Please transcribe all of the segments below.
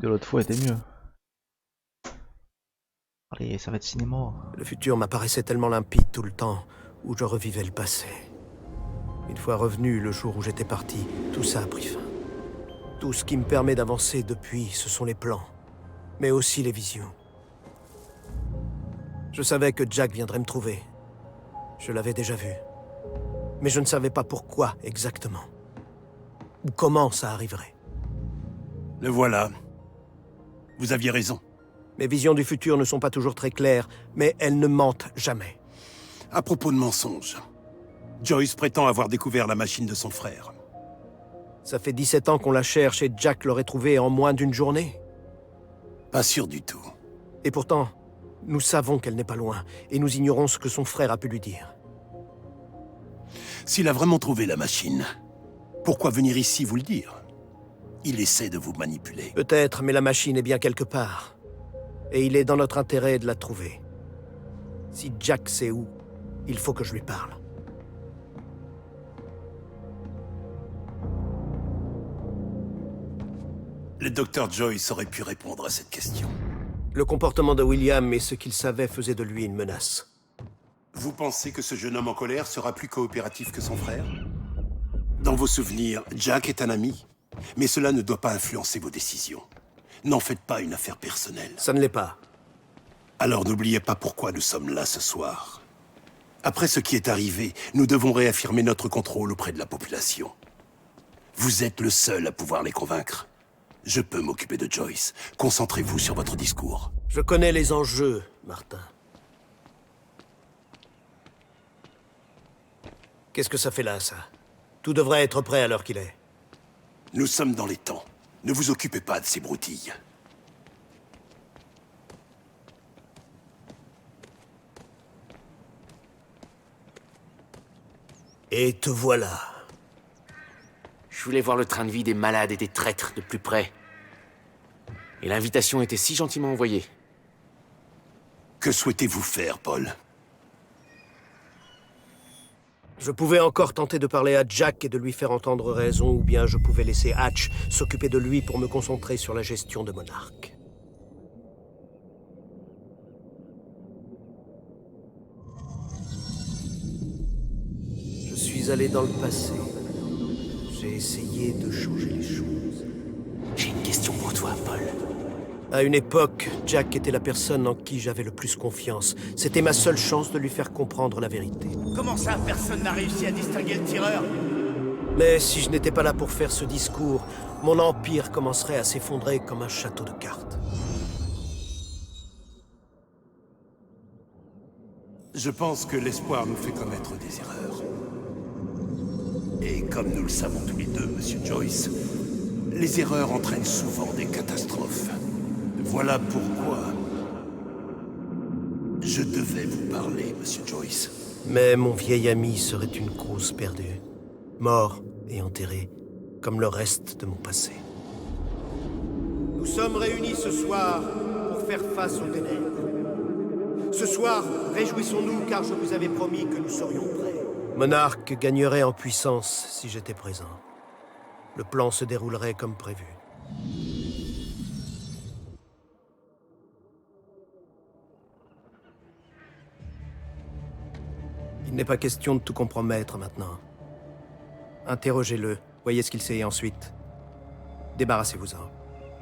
de l'autre fois était mieux. Allez, ça va être cinéma. Le futur m'apparaissait tellement limpide tout le temps, où je revivais le passé. Une fois revenu le jour où j'étais parti, tout ça a pris fin. Tout ce qui me permet d'avancer depuis, ce sont les plans, mais aussi les visions. Je savais que Jack viendrait me trouver. Je l'avais déjà vu. Mais je ne savais pas pourquoi exactement. Ou comment ça arriverait. Le voilà. Vous aviez raison. Mes visions du futur ne sont pas toujours très claires, mais elles ne mentent jamais. À propos de mensonges, Joyce prétend avoir découvert la machine de son frère. Ça fait 17 ans qu'on la cherche et Jack l'aurait trouvée en moins d'une journée. Pas sûr du tout. Et pourtant, nous savons qu'elle n'est pas loin, et nous ignorons ce que son frère a pu lui dire. S'il a vraiment trouvé la machine, pourquoi venir ici vous le dire? Il essaie de vous manipuler. Peut-être, mais la machine est bien quelque part. Et il est dans notre intérêt de la trouver. Si Jack sait où, il faut que je lui parle. Le docteur Joyce aurait pu répondre à cette question. Le comportement de William et ce qu'il savait faisait de lui une menace. Vous pensez que ce jeune homme en colère sera plus coopératif que son frère? Dans vos souvenirs, Jack est un ami, mais cela ne doit pas influencer vos décisions. N'en faites pas une affaire personnelle. Ça ne l'est pas. Alors n'oubliez pas pourquoi nous sommes là ce soir. Après ce qui est arrivé, nous devons réaffirmer notre contrôle auprès de la population. Vous êtes le seul à pouvoir les convaincre. Je peux m'occuper de Joyce. Concentrez-vous sur votre discours. Je connais les enjeux, Martin. Qu'est-ce que ça fait là, ça? Tout devrait être prêt à l'heure qu'il est. Nous sommes dans les temps. Ne vous occupez pas de ces broutilles. Et te voilà. Je voulais voir le train de vie des malades et des traîtres de plus près. Et l'invitation était si gentiment envoyée. Que souhaitez-vous faire, Paul? Je pouvais encore tenter de parler à Jack et de lui faire entendre raison, ou bien je pouvais laisser Hatch s'occuper de lui pour me concentrer sur la gestion de Monarch. Je suis allé dans le passé. J'ai essayé de changer les choses. J'ai une question pour toi, Paul. À une époque, Jack était la personne en qui j'avais le plus confiance. C'était ma seule chance de lui faire comprendre la vérité. Comment ça, personne n'a réussi à distinguer le tireur? Mais si je n'étais pas là pour faire ce discours, mon empire commencerait à s'effondrer comme un château de cartes. Je pense que l'espoir nous fait commettre des erreurs. Et comme nous le savons tous les deux, Monsieur Joyce, les erreurs entraînent souvent des catastrophes. Voilà pourquoi je devais vous parler, Monsieur Joyce. Mais mon vieil ami serait une cause perdue. Mort et enterré, comme le reste de mon passé. Nous sommes réunis ce soir pour faire face aux ténèbres. Ce soir, réjouissons-nous car je vous avais promis que nous serions prêts. Monarch gagnerait en puissance si j'étais présent. Le plan se déroulerait comme prévu. Il n'est pas question de tout compromettre maintenant. Interrogez-le, voyez ce qu'il sait et ensuite, débarrassez-vous-en.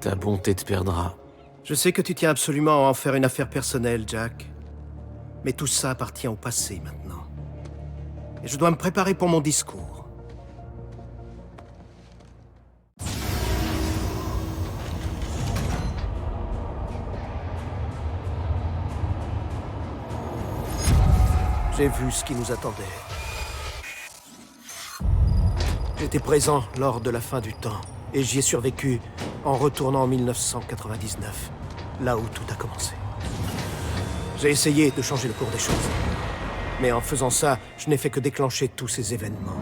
Ta bonté te perdra. Je sais que tu tiens absolument à en faire une affaire personnelle, Jack. Mais tout ça appartient au passé maintenant. Et je dois me préparer pour mon discours. J'ai vu ce qui nous attendait. J'étais présent lors de la fin du temps, et j'y ai survécu en retournant en 1999, là où tout a commencé. J'ai essayé de changer le cours des choses. Mais en faisant ça, je n'ai fait que déclencher tous ces événements.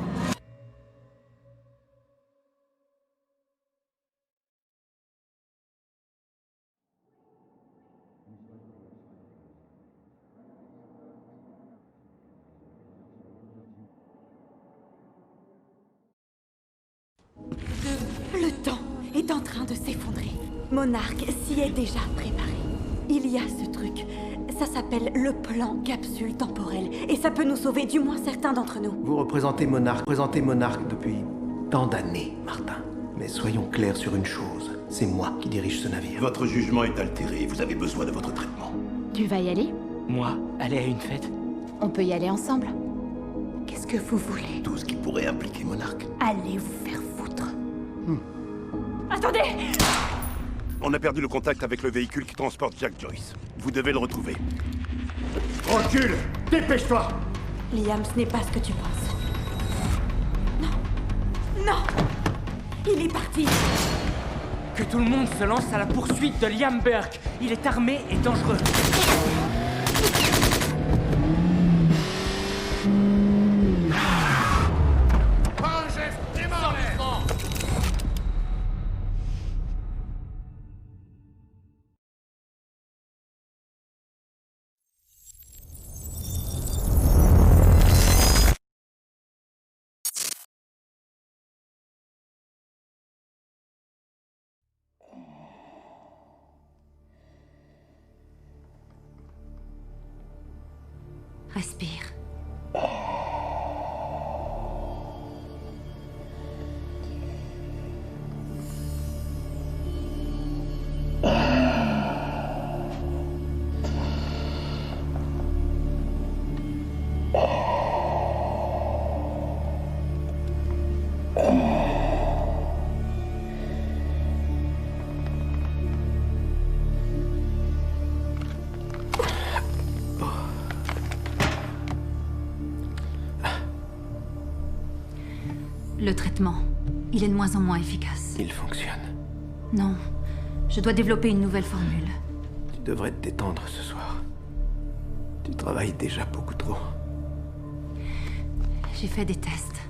Le temps est en train de s'effondrer. Monarque s'y est déjà préparé. Il y a ce truc. Ça s'appelle le plan capsule temporelle. Et ça peut nous sauver, du moins certains d'entre nous. Vous représentez Monarque depuis tant d'années, Martin. Mais soyons clairs sur une chose. C'est moi qui dirige ce navire. Votre jugement est altéré, vous avez besoin de votre traitement. Tu vas y aller? Moi, aller à une fête? On peut y aller ensemble. Qu'est-ce que vous voulez? Tout ce qui pourrait impliquer Monarque. Allez vous faire foutre. Attendez! On a perdu le contact avec le véhicule qui transporte Jack Joyce. Vous devez le retrouver. Recule! Dépêche-toi! Liam, ce n'est pas ce que tu penses. Non. Non. Il est parti. Que tout le monde se lance à la poursuite de Liam Burke. Il est armé et dangereux. Respire. Le traitement, il est de moins en moins efficace. Il fonctionne. Non, je dois développer une nouvelle formule. Tu devrais te détendre ce soir. Tu travailles déjà beaucoup trop. J'ai fait des tests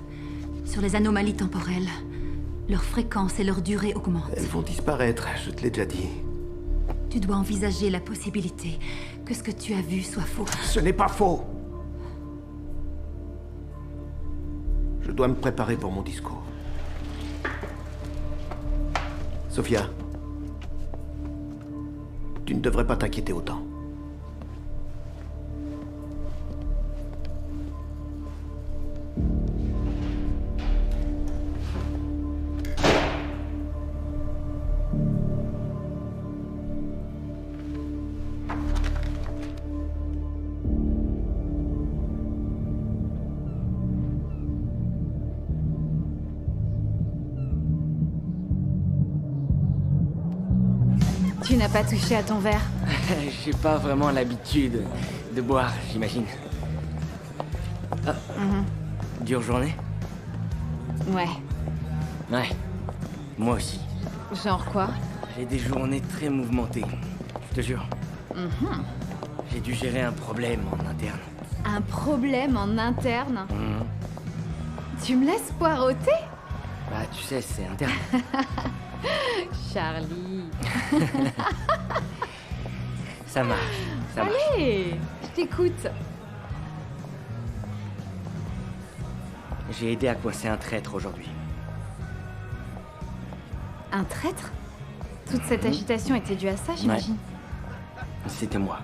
sur les anomalies temporelles. Leur fréquence et leur durée augmentent. Elles vont disparaître, je te l'ai déjà dit. Tu dois envisager la possibilité que ce que tu as vu soit faux. Ce n'est pas faux. Je dois me préparer pour mon discours. Sophia, tu ne devrais pas t'inquiéter autant. Tu n'as pas touché à ton verre? J'ai pas vraiment l'habitude de boire, j'imagine. Ah. Dure journée? Ouais. Ouais. Moi aussi. Genre quoi? J'ai des journées très mouvementées. Je te jure. J'ai dû gérer un problème en interne. Un problème en interne? Tu me laisses poireauter? Bah, tu sais, c'est interne. Charlie. Ça marche. Ça marche. Allez, je t'écoute. J'ai aidé à coincer un traître aujourd'hui. Un traître? Toute cette agitation était due à ça, j'imagine. C'était moi.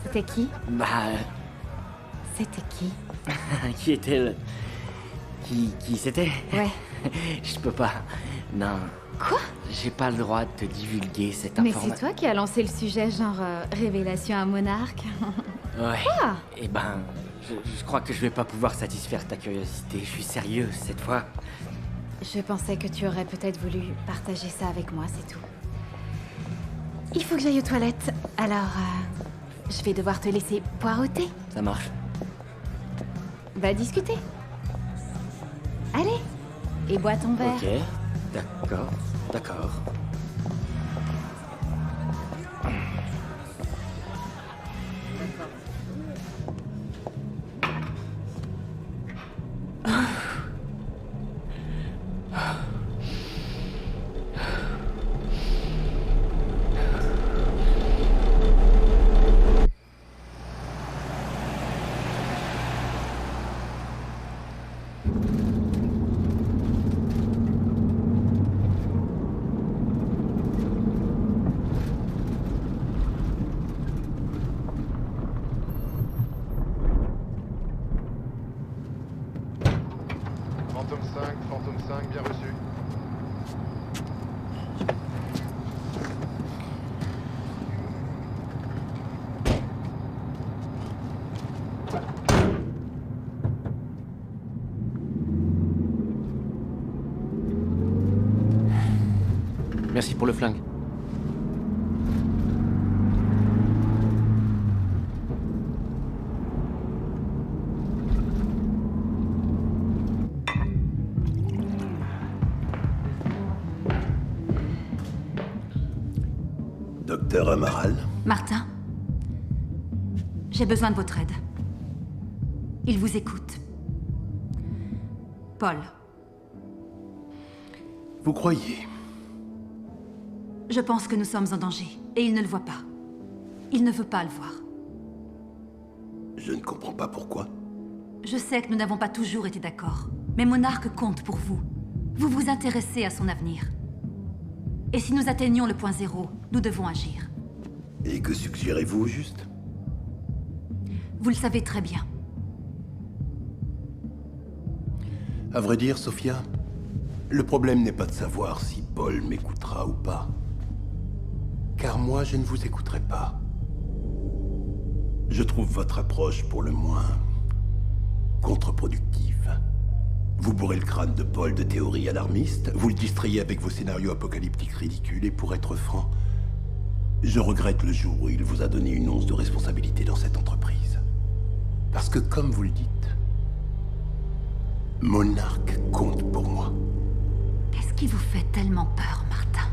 C'était qui? Bah, C'était qui? qui était le... Qui c'était? Ouais. Je peux pas. Non. Quoi? J'ai pas le droit de te divulguer cette Mais information. c'est toi qui as lancé le sujet genre révélation à monarque. Ouais. Ah. Eh ben, je crois que je vais pas pouvoir satisfaire ta curiosité. Je suis sérieux cette fois. Je pensais que tu aurais peut-être voulu partager ça avec moi, c'est tout. Il faut que j'aille aux toilettes. Alors, je vais devoir te laisser poireauter. Ça marche. Va discuter. Allez, et bois ton verre. Ok. D'accord. D'accord. Phantom 5, bien reçu. Merci pour le flingue. Docteur Amaral, Martin, j'ai besoin de votre aide. Il vous écoute. Paul, vous croyez? je pense que nous sommes en danger, et il ne le voit pas. Il ne veut pas le voir. Je ne comprends pas pourquoi. Je sais que nous n'avons pas toujours été d'accord, mais Monarque compte pour vous. Vous vous intéressez à son avenir. Et si nous atteignons le point zéro, nous devons agir. Et que suggérez-vous au juste? Vous le savez très bien. À vrai dire, Sophia, le problème n'est pas de savoir si Paul m'écoutera ou pas. Car moi, je ne vous écouterai pas. Je trouve votre approche pour le moins contre-productive. Vous bourrez le crâne de Paul de théories alarmistes, vous le distrayez avec vos scénarios apocalyptiques ridicules, et pour être franc, je regrette le jour où il vous a donné une once de responsabilité dans cette entreprise. Parce que, comme vous le dites, Monarque compte pour moi. Qu'est-ce qui vous fait tellement peur, Martin?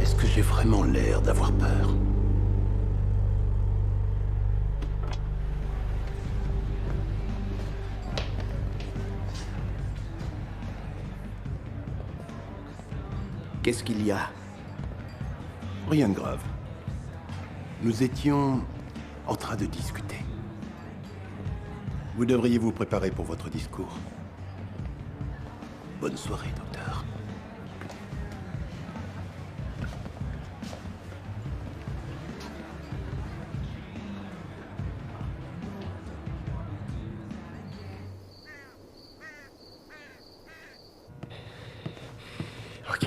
Est-ce que j'ai vraiment l'air d'avoir peur? Qu'est-ce qu'il y a? Rien de grave. Nous étions en train de discuter. Vous devriez vous préparer pour votre discours. Bonne soirée, docteur. Ok.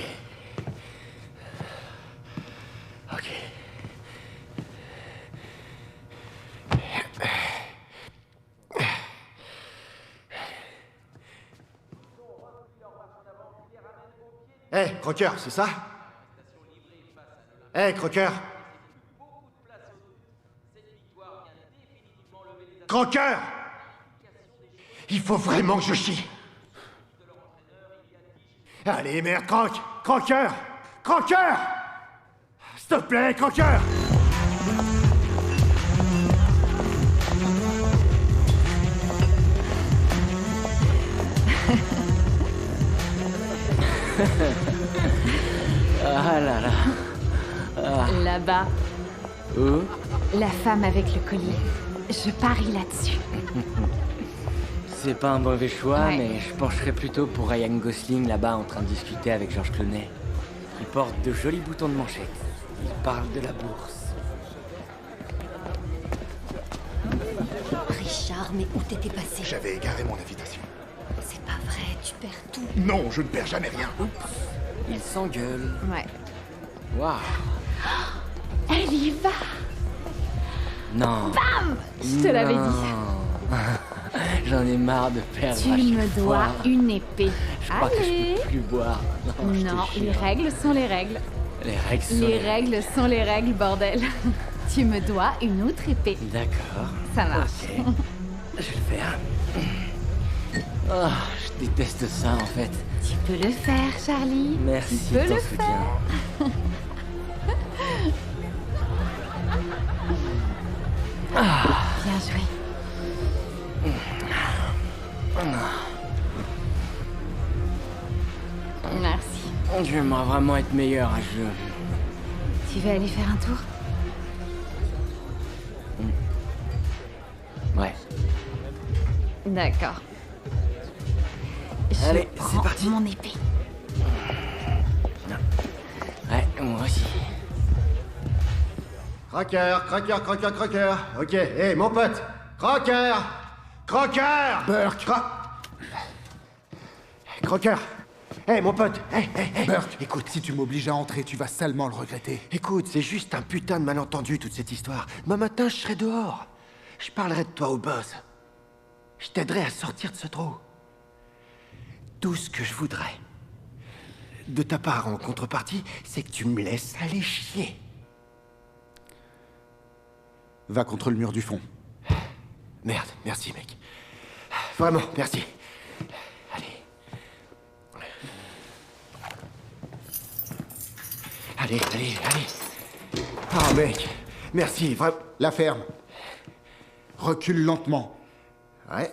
Ok. Hé, Crocker, c'est ça? Hé, Crocker! Crocker! Il faut vraiment que je chie! Allez, merde, Croc! Crocker! Crocker! S'il te plaît, Crocker! Ah là là. Là-bas, Où? la femme avec le collier. Je parie là-dessus. C'est pas un mauvais choix, Ouais. mais je pencherais plutôt pour Ryan Gosling là-bas en train de discuter avec George Clooney. Il porte de jolis boutons de manchette. Il parle de la bourse. Richard, mais où t'étais passé? J'avais égaré mon invitation. C'est pas vrai, tu perds tout. Non, je ne perds jamais rien. Il s'engueule. Ouais. Waouh. Elle y va. Non. Je te l'avais dit. dit. J'en ai marre de perdre Tu à chaque me dois fois. une épée. Je crois que je Allez. peux plus boire. Non, je te Non, jure. les règles sont les règles. Les règles sont Les règles sont les règles, bordel. Tu me dois une autre épée. D'accord. Ça marche. Ok. Je vais le faire. Oh, je déteste ça en fait. Tu peux le faire, Charlie. Merci Tu de peux ton le soutien. faire. Bien joué. Merci. J'aimerais vraiment être meilleur à ce jeu. Tu veux aller faire un tour? Ouais. D'accord. Je Allez, c'est prends parti. mon épée. Ouais, moi aussi. Crocker. Ok, hé, mon pote. Crocker. Burke. Crocker. Hé, mon pote. Hé. Burke, écoute, si tu m'obliges à entrer, tu vas salement le regretter. Écoute, c'est juste un putain de malentendu, toute cette histoire. Demain matin, je serai dehors. Je parlerai de toi au boss. Je t'aiderai à sortir de ce trou. Tout ce que je voudrais, de ta part en contrepartie, c'est que tu me laisses aller chier. Va contre le mur du fond. Merde, merci, mec. Vraiment, merci. Allez. Oh, mec, merci, vraiment. La ferme. Recule lentement. Ouais.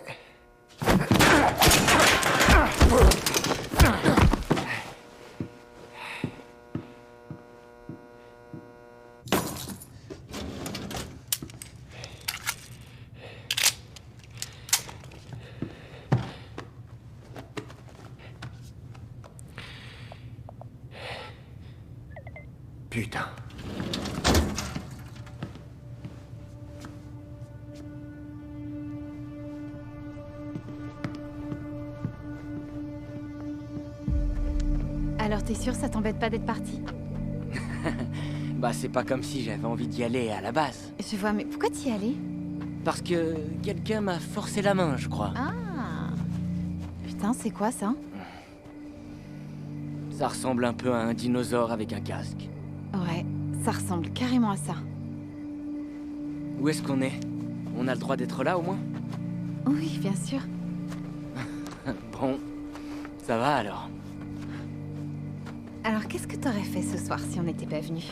Putain. Alors t'es sûr ça t'embête pas d'être parti? Bah c'est pas comme si j'avais envie d'y aller à la base. Je vois, mais pourquoi t'y allais? Parce que quelqu'un m'a forcé la main, je crois. Ah. Putain, c'est quoi ça? Ça ressemble un peu à un dinosaure avec un casque. Ouais, ça ressemble carrément à ça. Où est-ce qu'on est? On a le droit d'être là au moins? Oui, bien sûr. Bon, ça va alors. Alors qu'est-ce que t'aurais fait ce soir si on n'était pas venu?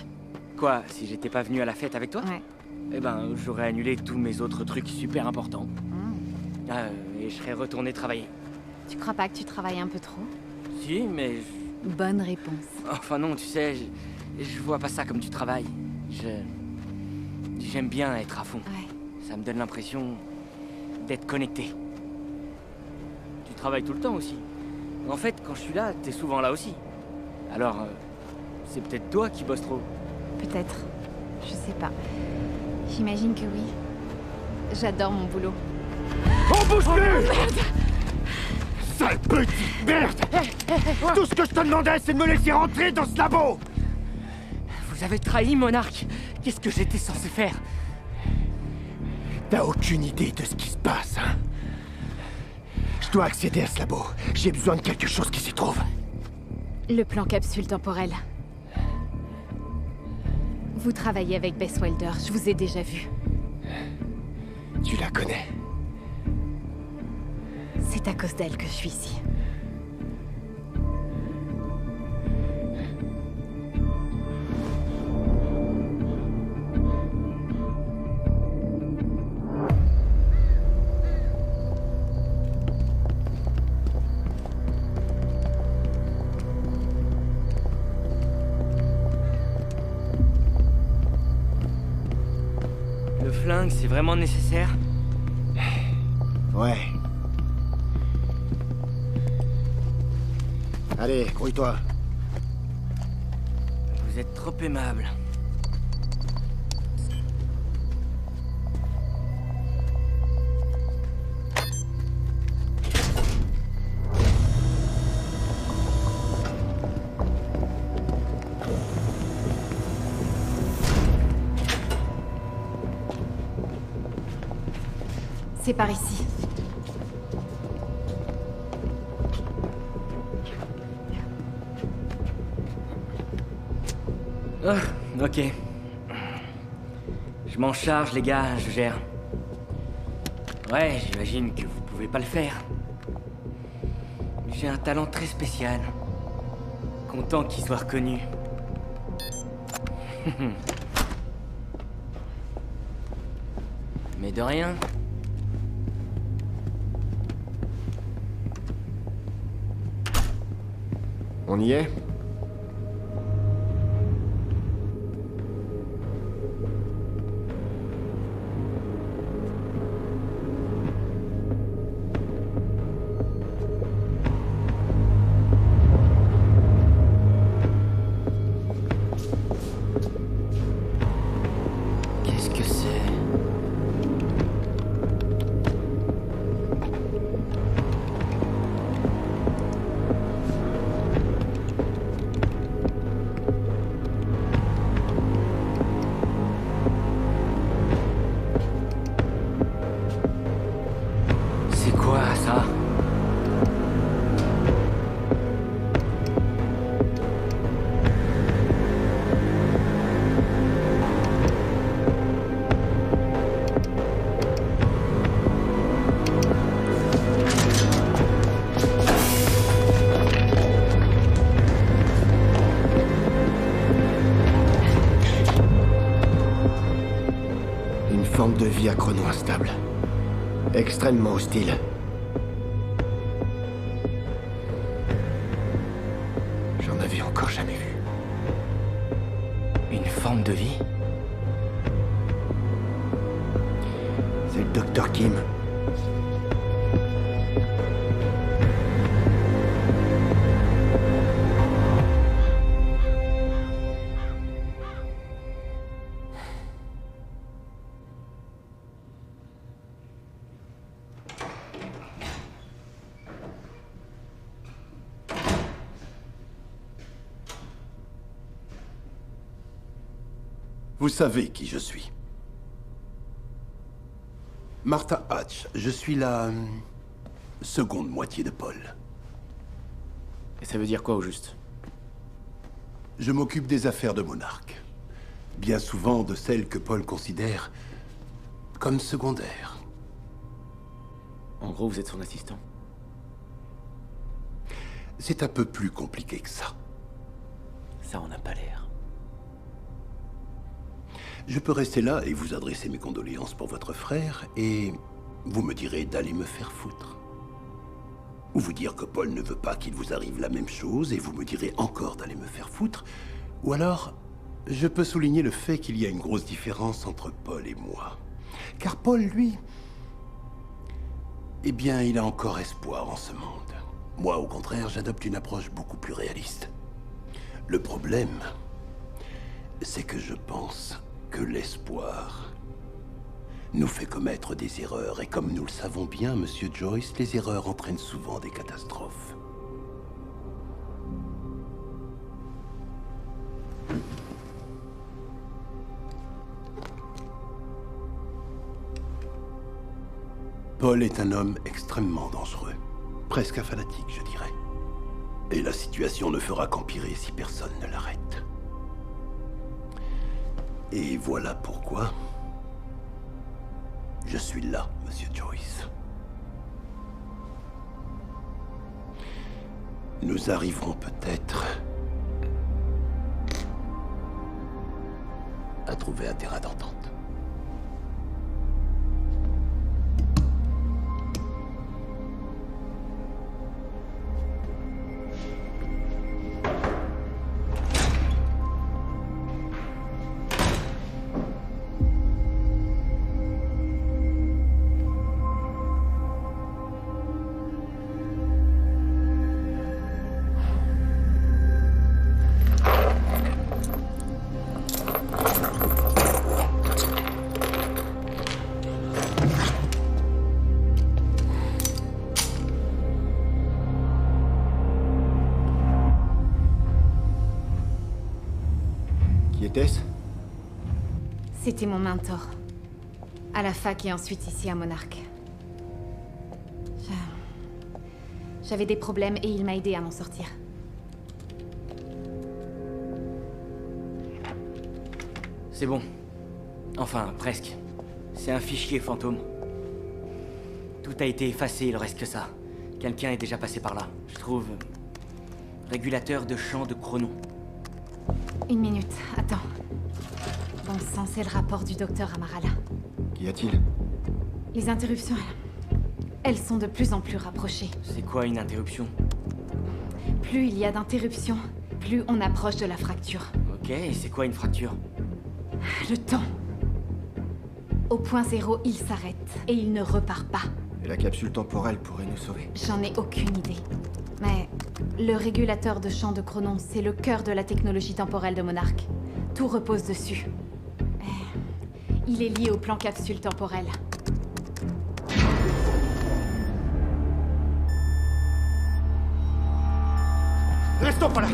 Quoi, si j'étais pas venu à la fête avec toi? Ouais. Eh ben, j'aurais annulé tous mes autres trucs super importants. Et je serais retourné travailler. Tu crois pas que tu travailles un peu trop? Si, mais... Bonne réponse. Enfin non, tu sais, je vois pas ça comme du travail. J'aime bien être à fond. Ouais. Ça me donne l'impression d'être connecté. Tu travailles tout le temps aussi. En fait, quand je suis là, t'es souvent là aussi. Alors, c'est peut-être toi qui bosses trop. Peut-être. Je sais pas. J'imagine que oui. J'adore mon boulot. On bouge plus! Sale petite merde! Tout ce que je te demandais, c'est de me laisser rentrer dans ce labo! Vous avez trahi, Monarque. Qu'est-ce que j'étais censé faire? T'as aucune idée de ce qui se passe, hein? Je dois accéder à ce labo. J'ai besoin de quelque chose qui s'y trouve. Le plan capsule temporelle. Vous travaillez avec Bess Wilder, je vous ai déjà vu. Tu la connais? C'est à cause d'elle que je suis ici. Le flingue, c'est vraiment nécessaire? Ouais. Allez, grouille-toi. Vous êtes trop aimable. C'est par ici. Ah, ok. Je m'en charge, les gars, je gère. Ouais, j'imagine que vous pouvez pas le faire. J'ai un talent très spécial. Content qu'il soit reconnu. Mais de rien. On y est? forme de vie à chrono instable. Extrêmement hostile. J'en avais encore jamais vu. Une forme de vie? C'est le Dr. Kim. Vous savez qui je suis. Martha Hatch, je suis la seconde moitié de Paul. Et ça veut dire quoi au juste? Je m'occupe des affaires de Monarque. Bien souvent de celles que Paul considère comme secondaires. En gros, vous êtes son assistant. C'est un peu plus compliqué que ça. Ça en a pas l'air. Je peux rester là et vous adresser mes condoléances pour votre frère, et vous me direz d'aller me faire foutre. Ou vous dire que Paul ne veut pas qu'il vous arrive la même chose, et vous me direz encore d'aller me faire foutre. Ou alors, je peux souligner le fait qu'il y a une grosse différence entre Paul et moi. Car Paul, lui... eh bien, il a encore espoir en ce monde. Moi, au contraire, j'adopte une approche beaucoup plus réaliste. Le problème, c'est que je pense que l'espoir nous fait commettre des erreurs. Et comme nous le savons bien, Monsieur Joyce, les erreurs entraînent souvent des catastrophes. Paul est un homme extrêmement dangereux. Presque un fanatique, je dirais. Et la situation ne fera qu'empirer si personne ne l'arrête. Et voilà pourquoi je suis là, Monsieur Joyce. Nous arriverons peut-être à trouver un terrain d'entente. Qui était-ce? C'était mon mentor. À la fac et ensuite ici à Monarque. J'avais des problèmes et il m'a aidé à m'en sortir. C'est bon. Enfin, presque. C'est un fichier fantôme. Tout a été effacé, il reste que ça. Quelqu'un est déjà passé par là. Je trouve... régulateur de champ de chrono. Une minute, attends. Bon sang, c'est le rapport du docteur Amarala. Qu'y a-t-il? Les interruptions, elles sont de plus en plus rapprochées. C'est quoi une interruption? Plus il y a d'interruptions, plus on approche de la fracture. Ok, et c'est quoi une fracture? Le temps. Au point zéro, il s'arrête et il ne repart pas. Et la capsule temporelle pourrait nous sauver. J'en ai aucune idée. Mais le régulateur de champ de chronon, c'est le cœur de la technologie temporelle de Monarque. Tout repose dessus. Il est lié au plan capsule temporelle. Restons pas là!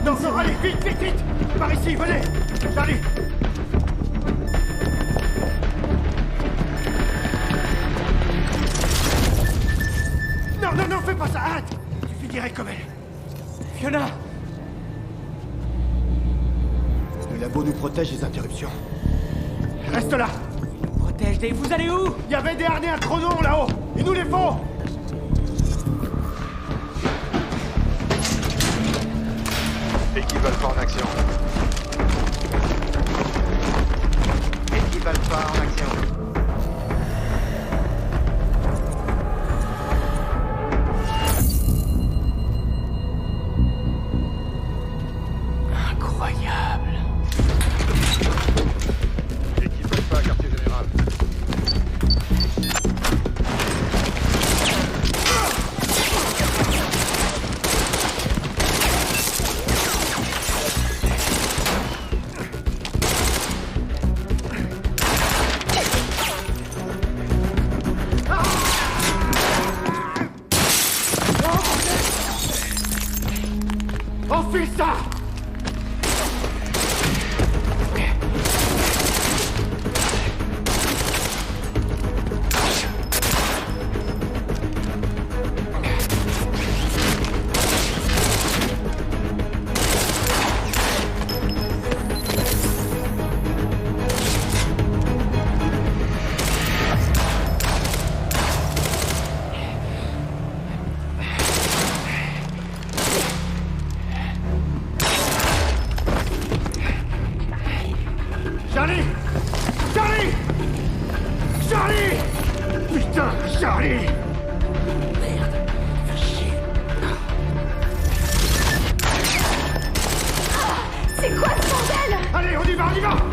Non, non, allez, vite, vite, vite! Par ici, venez! Charlie! Non, non, non, fais pas ça, arrête! Tu finirais comme elle. Fiona! Le labo nous protège des interruptions. Reste là! Protège des... Vous allez où? Il y avait des harnais à chronon là-haut! Ils nous les font! Équipe Alpha en action. Équipe Alpha en action. Charlie! Charlie! Charlie! Putain, Charlie! Merde, fais chier. C'est quoi ce bordel? Allez, on y va, on y va!